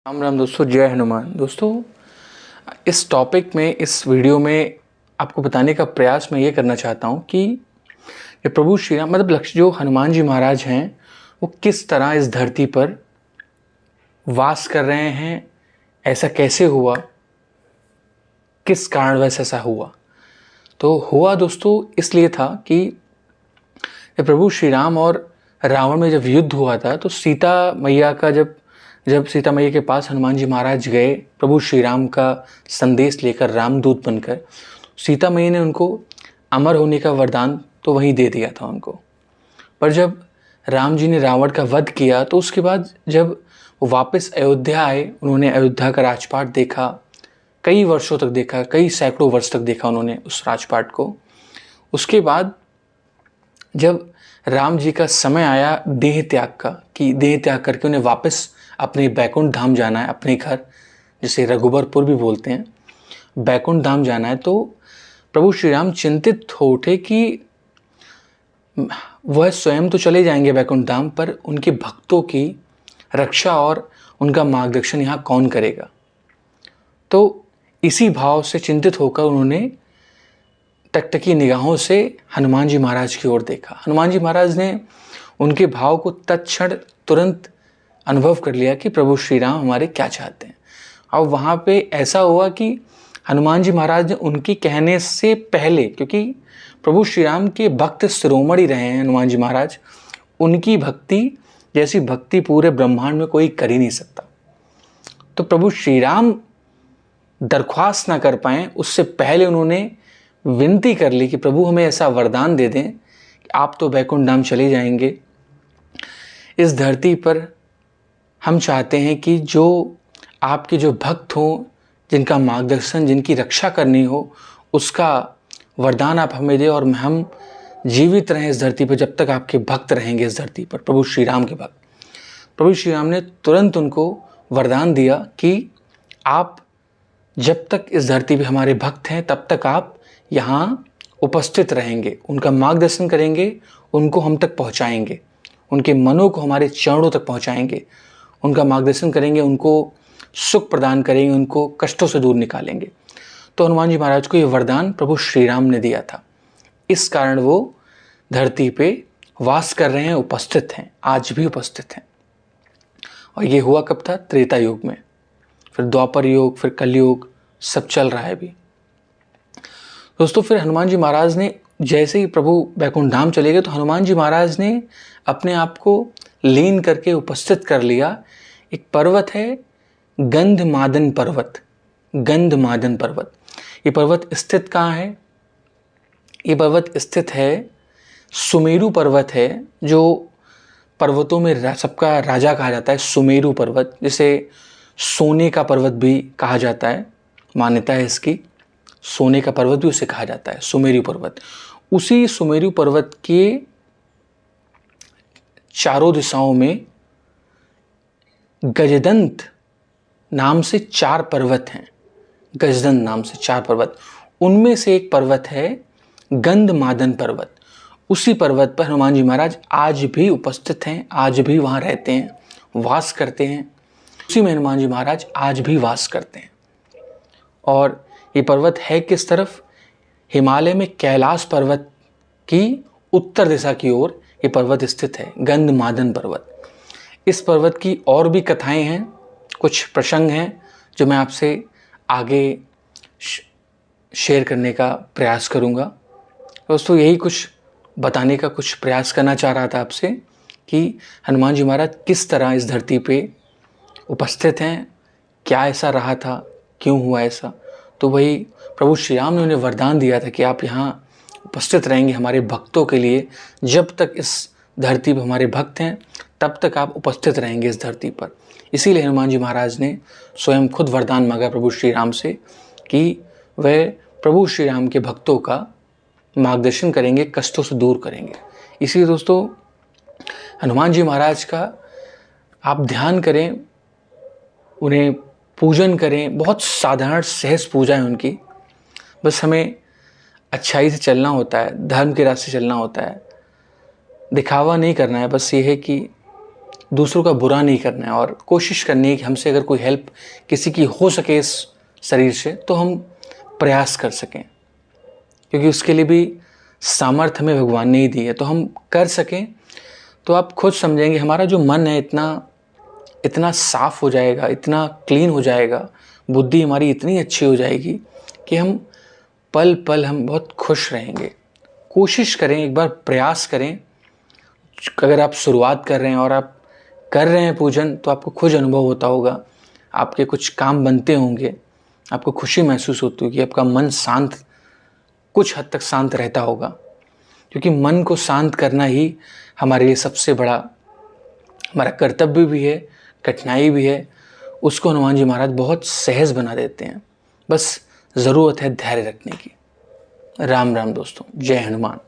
राम राम दोस्तों, जय हनुमान। दोस्तों, इस टॉपिक में, इस वीडियो में आपको बताने का प्रयास मैं ये करना चाहता हूँ कि ये प्रभु श्री राम मतलब लक्ष्य जो हनुमान जी महाराज हैं वो किस तरह इस धरती पर वास कर रहे हैं, ऐसा कैसे हुआ, किस कारण वैसे ऐसा हुआ। तो हुआ दोस्तों इसलिए था कि प्रभु श्री राम और रावण में जब युद्ध हुआ था तो सीता मैया का जब सीता मैया के पास हनुमान जी महाराज गए प्रभु श्री राम का संदेश लेकर, रामदूत बनकर, सीता मैया ने उनको अमर होने का वरदान तो वहीं दे दिया था उनको। पर जब राम जी ने रावण का वध किया तो उसके बाद जब वो वापस अयोध्या आए, उन्होंने अयोध्या का राजपाट देखा, कई वर्षों तक देखा, कई सैकड़ों वर्ष तक देखा उन्होंने उस राजपाट को। उसके बाद जब राम जी का समय आया देह त्याग का, कि देह त्याग करके उन्हें वापस अपने बैकुंठ धाम जाना है, अपने घर जिसे रघुबरपुर भी बोलते हैं, बैकुंठ धाम जाना है, तो प्रभु श्री राम चिंतित हो उठे कि वह स्वयं तो चले जाएंगे बैकुंठ धाम, पर उनके भक्तों की रक्षा और उनका मार्गदर्शन यहाँ कौन करेगा। तो इसी भाव से चिंतित होकर उन्होंने टकटकी निगाहों से हनुमान जी महाराज की ओर देखा। हनुमान जी महाराज ने उनके भाव को तत्क्षण तुरंत अनुभव कर लिया कि प्रभु श्री राम हमारे क्या चाहते हैं। अब वहाँ पे ऐसा हुआ कि हनुमान जी महाराज ने उनके कहने से पहले, क्योंकि प्रभु श्री राम के भक्त शिरोमणि रहे हैं हनुमान जी महाराज, उनकी भक्ति जैसी भक्ति पूरे ब्रह्मांड में कोई कर ही नहीं सकता। तो प्रभु श्री राम दरख्वास्त ना कर पाए उससे पहले उन्होंने विनती कर ली कि प्रभु हमें ऐसा वरदान दे दें कि आप तो बैकुंठ धाम चले जाएंगे, इस धरती पर हम चाहते हैं कि जो आपके जो भक्त हों, जिनका मार्गदर्शन, जिनकी रक्षा करनी हो, उसका वरदान आप हमें दें और हम जीवित रहें इस धरती पर जब तक आपके भक्त रहेंगे इस धरती पर, प्रभु श्री राम के भक्त। प्रभु श्री राम ने तुरंत उनको वरदान दिया कि आप जब तक इस धरती पर हमारे भक्त हैं तब तक आप यहाँ उपस्थित रहेंगे, उनका मार्गदर्शन करेंगे, उनको हम तक पहुँचाएंगे, उनके मनों को हमारे चरणों तक पहुँचाएंगे, उनका मार्गदर्शन करेंगे, उनको सुख प्रदान करेंगे, उनको कष्टों से दूर निकालेंगे। तो हनुमान जी महाराज को ये वरदान प्रभु श्री राम ने दिया था। इस कारण वो धरती पे वास कर रहे हैं, उपस्थित हैं, आज भी उपस्थित हैं। और ये हुआ कब था? त्रेता युग में, फिर द्वापर युग, फिर कलयुग, सब चल रहा है अभी। दोस्तों, फिर हनुमान जी महाराज ने जैसे ही प्रभु बैकुंठ धाम चले गए तो हनुमान जी महाराज ने अपने आप को लीन करके उपस्थित कर लिया। एक पर्वत है गंधमादन पर्वत, गंधमादन पर्वत। ये पर्वत स्थित कहाँ है? ये पर्वत स्थित है, सुमेरु पर्वत है, जो पर्वतों में सबका राजा कहा जाता है, सुमेरु पर्वत, जिसे सोने का पर्वत भी कहा जाता है, मान्यता है इसकी, सोने का पर्वत भी उसे कहा जाता है, सुमेरु पर्वत। उसी सुमेरु पर्वत के चारों दिशाओं में गजदंत नाम से 4 पर्वत हैं, गजदंत नाम से 4 पर्वत। उनमें से एक पर्वत है गंधमादन पर्वत। उसी पर्वत पर हनुमान जी महाराज आज भी उपस्थित हैं, आज भी वहाँ रहते हैं, वास करते हैं। उसी में हनुमान जी महाराज आज भी वास करते हैं। और ये पर्वत है किस तरफ? हिमालय में कैलाश पर्वत की उत्तर दिशा की ओर ये पर्वत स्थित है, गंधमादन पर्वत। इस पर्वत की और भी कथाएं हैं, कुछ प्रसंग हैं जो मैं आपसे आगे शेयर करने का प्रयास करूंगा। दोस्तों, यही कुछ बताने का कुछ प्रयास करना चाह रहा था आपसे कि हनुमान जी महाराज किस तरह इस धरती पे उपस्थित हैं, क्या ऐसा रहा था, क्यों हुआ ऐसा। तो वही प्रभु श्री राम ने उन्हें वरदान दिया था कि आप यहाँ उपस्थित रहेंगे हमारे भक्तों के लिए, जब तक इस धरती पर हमारे भक्त हैं तब तक आप उपस्थित रहेंगे इस धरती पर। इसीलिए हनुमान जी महाराज ने स्वयं खुद वरदान मांगा प्रभु श्री राम से कि वह प्रभु श्री राम के भक्तों का मार्गदर्शन करेंगे, कष्टों से दूर करेंगे। इसीलिए दोस्तों, हनुमान जी महाराज का आप ध्यान करें, उन्हें पूजन करें। बहुत साधारण सहज पूजा है उनकी। बस हमें अच्छाई से चलना होता है, धर्म के रास्ते चलना होता है, दिखावा नहीं करना है। बस ये है कि दूसरों का बुरा नहीं करना है और कोशिश करनी है कि हमसे अगर कोई हेल्प किसी की हो सके इस शरीर से तो हम प्रयास कर सकें, क्योंकि उसके लिए भी सामर्थ्य हमें भगवान ने ही दी है। तो हम कर सकें तो आप खुद समझेंगे हमारा जो मन है इतना साफ हो जाएगा, इतना क्लीन हो जाएगा, बुद्धि हमारी इतनी अच्छी हो जाएगी कि हम पल पल हम बहुत खुश रहेंगे। कोशिश करें, एक बार प्रयास करें। अगर आप शुरुआत कर रहे हैं और आप कर रहे हैं पूजन तो आपको खुद अनुभव होता होगा, आपके कुछ काम बनते होंगे, आपको खुशी महसूस होती होगी, आपका मन शांत, कुछ हद तक शांत रहता होगा, क्योंकि मन को शांत करना ही हमारे लिए सबसे बड़ा हमारा कर्तव्य भी है, कठिनाई भी है। उसको हनुमान जी महाराज बहुत सहज बना देते हैं। बस ज़रूरत है धैर्य रखने की। राम राम दोस्तों, जय हनुमान।